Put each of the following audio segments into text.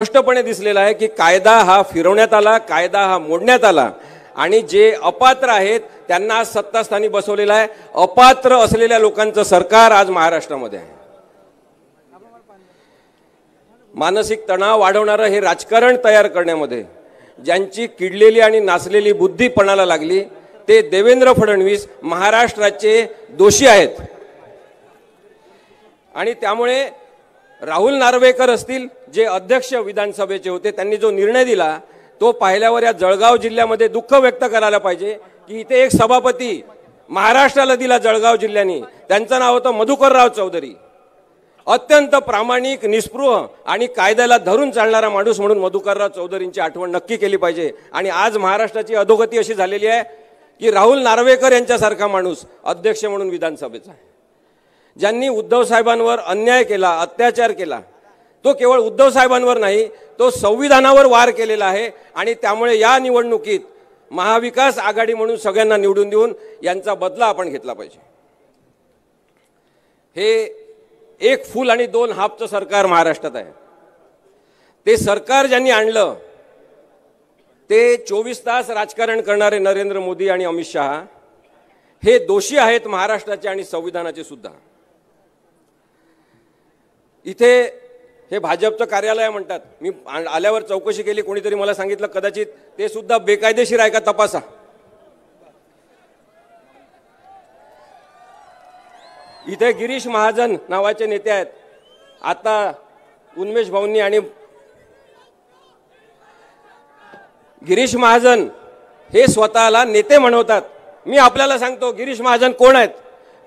स्पष्टपणे दिसलेला आहे की कायदा हा फिरवण्यात आला, कायदा हा मोडण्यात आला आणि जे अपात्र आहेत त्यांना सत्तास्थानी बसवलेला आहे। अपात्र असलेल्या लोकांचं सरकार आज महाराष्ट्रामध्ये आहे। मानसिक तणाव वाढवणारं हे राजकारण तयार करण्यामध्ये ज्यांची किडलेली आणि नासलेली बुद्धी पणाला लागली ते देवेंद्र फडणवीस महाराष्ट्राचे दोषी आहेत। आणि त्यामुळे राहुल नार्वेकर असतील जे अध्यक्ष विधानसभेचे होते, त्यांनी जो निर्णय दिला तो पाहिल्यावर या जळगाव जिल्ह्यामध्ये दुःख व्यक्त करायला पाहिजे की इथे एक सभापती महाराष्ट्राला दिला जळगाव जिल्ह्याने, त्यांचं नाव होतं मधुकरराव चौधरी। अत्यंत प्रामाणिक, निस्पृह आणि कायद्याला धरून चालणारा माणूस म्हणून मधुकरराव चौधरींची आठवण नक्की केली पाहिजे। आणि आज महाराष्ट्राची अधोगती अशी झालेली आहे की राहुल नार्वेकर यांच्यासारखा माणूस अध्यक्ष म्हणून विधानसभेचा आहे, ज्यांनी उद्धव साहेबांवर अन्याय केला, अत्याचार केला, तो केवळ उद्धव साहेबांवर नाही तो संविधानावर वार केलेला आहे। आणि त्यामुळे या निवडणुकीत महाविकास आघाडी म्हणून सगळ्यांना निवडून देऊन यांचा बदला आपण घेतला पाहिजे। हे एक फूल आणि दोन हापचं सरकार महाराष्ट्रात आहे। ते सरकार ज्यांनी आणलं ते 24 तास राजकारण करणारे नरेंद्र मोदी आणि अमित शहा हे दोषी आहेत महाराष्ट्राचे आणि संविधानाचे सुद्धा। इथे हे भाजपचं कार्यालय म्हणतात, मी आल्यावर चौकशी केली, कोणीतरी मला सांगितलं कदाचित ते सुद्धा बेकायदेशीर आहे का तपासा। इथे गिरीश महाजन नावाचे नेते आहेत, आता उन्मेष भाऊंनी आणि गिरीश महाजन हे स्वतःला नेते म्हणवतात। मी आपल्याला सांगतो गिरीश महाजन कोण आहेत,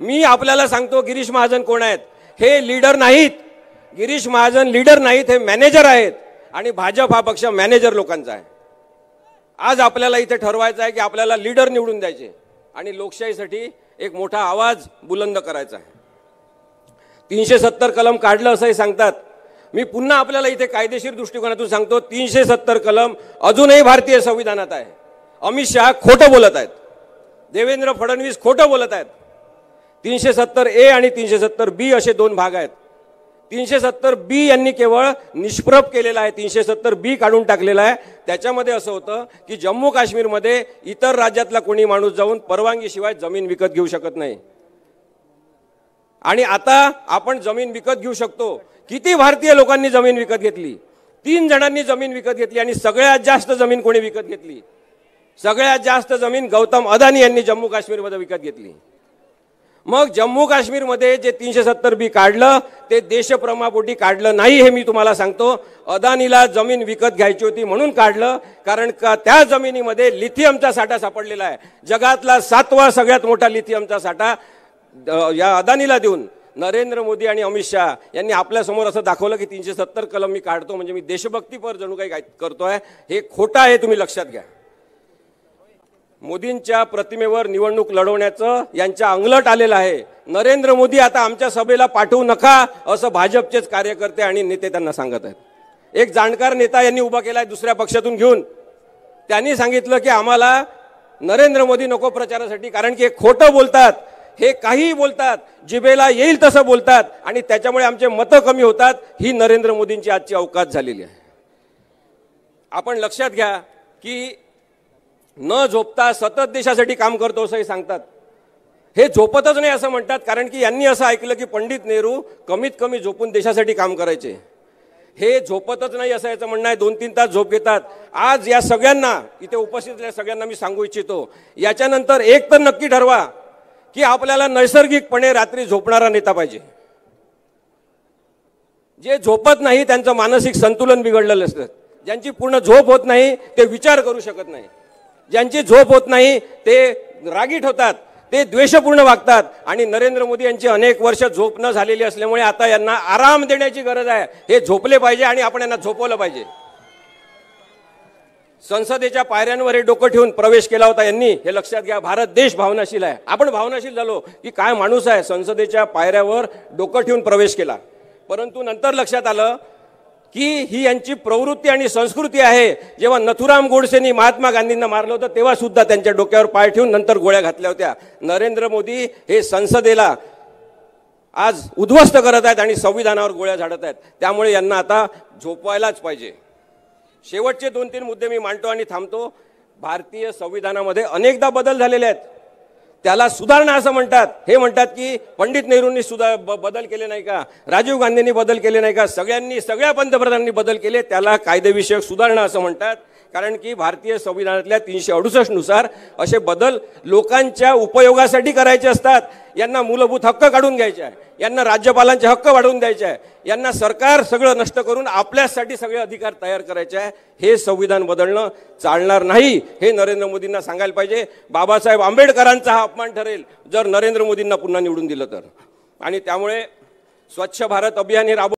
मी आपल्याला सांगतो गिरीश महाजन कोण आहेत। हे लीडर नाहीत, गिरीश महाजन लीडर नाहीत, हे मॅनेजर आहेत। आणि भाजप हा पक्ष मॅनेजर लोकांचा आहे। आज आपल्याला इथे ठरवायचं आहे की आपल्याला लीडर निवडून द्यायचे आणि लोकशाहीसाठी एक मोठा आवाज बुलंद करायचा आहे। 370 कलम काढलं असंही सांगतात। मी पुन्हा आपल्याला इथे कायदेशीर दृष्टिकोनातून सांगतो 370 कलम अजूनही भारतीय संविधानात आहे। अमित शहा खोटं बोलत आहेत, देवेंद्र फडणवीस खोटं बोलत आहेत। 370A आणि 370B असे दोन भाग आहेत। 370B यांनी केवळ निष्प्रभ केलेला आहे, 370B काढून टाकलेला आहे। त्याच्यामध्ये असं होतं की जम्मू काश्मीरमध्ये इतर राज्यातला कोणी माणूस जाऊन परवानगीशिवाय जमीन विकत घेऊ शकत नाही। आणि आता आपण जमीन विकत घेऊ शकतो। किती भारतीय लोकांनी जमीन विकत घेतली? 3 जणांनी जमीन विकत घेतली आणि सगळ्यात जास्त जमीन कोणी विकत घेतली? सगळ्यात जास्त जमीन गौतम अदानी यांनी जम्मू काश्मीरमध्ये विकत घेतली। मग जम्मू काश्मीरमध्ये जे 370B काढलं ते देशप्रेमापोटी काढलं नाही, हे मी तुम्हाला सांगतो। अदानीला जमीन विकत घ्यायची होती म्हणून काढलं, कारण का त्या जमिनीमध्ये लिथियमचा साठा सापडलेला आहे। जगातला 7वा सगळ्यात मोठा लिथियमचा साठा या अदानीला देऊन नरेंद्र मोदी आणि अमित शहा यांनी आपल्या समोर असं दाखवलं की 370 कलम मी काढतो म्हणजे मी देशभक्तीपर जणू काही करतोय। हे खोटं आहे, तुम्ही लक्षात घ्या। मोदींच्या प्रतिमेवर निवडणूक लढवण्याचं यांच्या अंगलट आलेलं आहे। नरेंद्र मोदी आता आमच्या सभेला पाठवू नका असं भाजपचेच कार्यकर्ते आणि नेते त्यांना सांगत आहेत। एक जाणकार नेता यांनी उभा केलाय दुसऱ्या पक्षातून घेऊन, त्यांनी सांगितलं की आम्हाला नरेंद्र मोदी नको प्रचारासाठी, कारण की हे खोटं बोलतात, हे काहीही बोलतात, जिभेला येईल तसं बोलतात आणि त्याच्यामुळे आमचे मतं कमी होतात। ही नरेंद्र मोदींची आजची अवकात झालेली आहे। आपण लक्षात घ्या की न झोपता सतत देशासाठी काम करतो असंही सांगतात। हे झोपतच नाही असं म्हणतात, कारण की यांनी असं ऐकलं की पंडित नेहरू कमीत कमी झोपून देशासाठी काम करायचे। हे झोपतच नाही असं याचं म्हणणं आहे, 2-3 तास झोप घेतात। आज या सगळ्यांना इथे उपस्थित असलेल्या सगळ्यांना मी सांगू इच्छितो, याच्यानंतर एक तर नक्की ठरवा की आपल्याला नैसर्गिकपणे रात्री झोपणारा नेता पाहिजे। जे झोपत नाही त्यांचं मानसिक संतुलन बिघडलेलं असतं, ज्यांची पूर्ण झोप होत नाही ते विचार करू शकत नाही, ज्यांची झोप होत नाही ते रागीट होतात, ते द्वेषपूर्ण वागतात। आणि नरेंद्र मोदी यांची अनेक वर्ष झोप न झालेली असल्यामुळे आता यांना आराम देण्याची गरज आहे। हे झोपले पाहिजे आणि आपण यांना झोपवलं पाहिजे। संसदेच्या पायऱ्यांवर हे डोकं ठेवून प्रवेश केला होता यांनी, हे लक्षात घ्या। भारत देश भावनाशील आहे, आपण भावनाशील झालो की काय माणूस आहे, संसदेच्या पायऱ्यावर डोकं ठेवून प्रवेश केला। परंतु नंतर लक्षात आलं की ही यांची प्रवृत्ती आणि संस्कृती आहे। जेव्हा नथुराम गोडसेंनी महात्मा गांधींना मारलं होतं तेव्हा सुद्धा त्यांच्या डोक्यावर पाय ठेवून नंतर गोळ्या घातल्या होत्या। नरेंद्र मोदी हे संसदेला आज उद्ध्वस्त करत आहेत आणि संविधानावर गोळ्या झाडत आहेत. त्यामुळे यांना आता झोपवायलाच पाहिजे. शेवटचे 2-3 मुद्दे मी मांडतो आणि थांबतो. भारतीय संविधानामध्ये अनेकदा बदल झालेले आहेत. त्याला सुधारणा असं म्हणतात. हे म्हणतात की पंडित नेहरूंनी बदल केले नाही का, राजीव गांधींनी बदल केले नाही का, सगळ्या पंतप्रधानांनी बदल केले. त्याला कायदेविषयक सुधारणा असं म्हणतात. कारण की भारतीय संविधानातल्या 368 नुसार असे बदल लोकांच्या उपयोगासाठी करायचे असतात. यांना मूलभूत हक्क काढून घ्यायचे आहे, यांना राज्यपालांचे हक्क वाढवून द्यायचे आहे, यांना सरकार सगळं नष्ट करून आपल्यासाठी सगळे अधिकार तयार करायचे आहे. हे संविधान बदलणं चालणार नाही. हे नरेंद्र मोदींना सांगायला पाहिजे. बाबासाहेब आंबेडकरांचा हा अपमान ठरेल जर नरेंद्र मोदींना पुन्हा निवडून दिलं तर. आणि त्यामुळे स्वच्छ भारत अभियान हे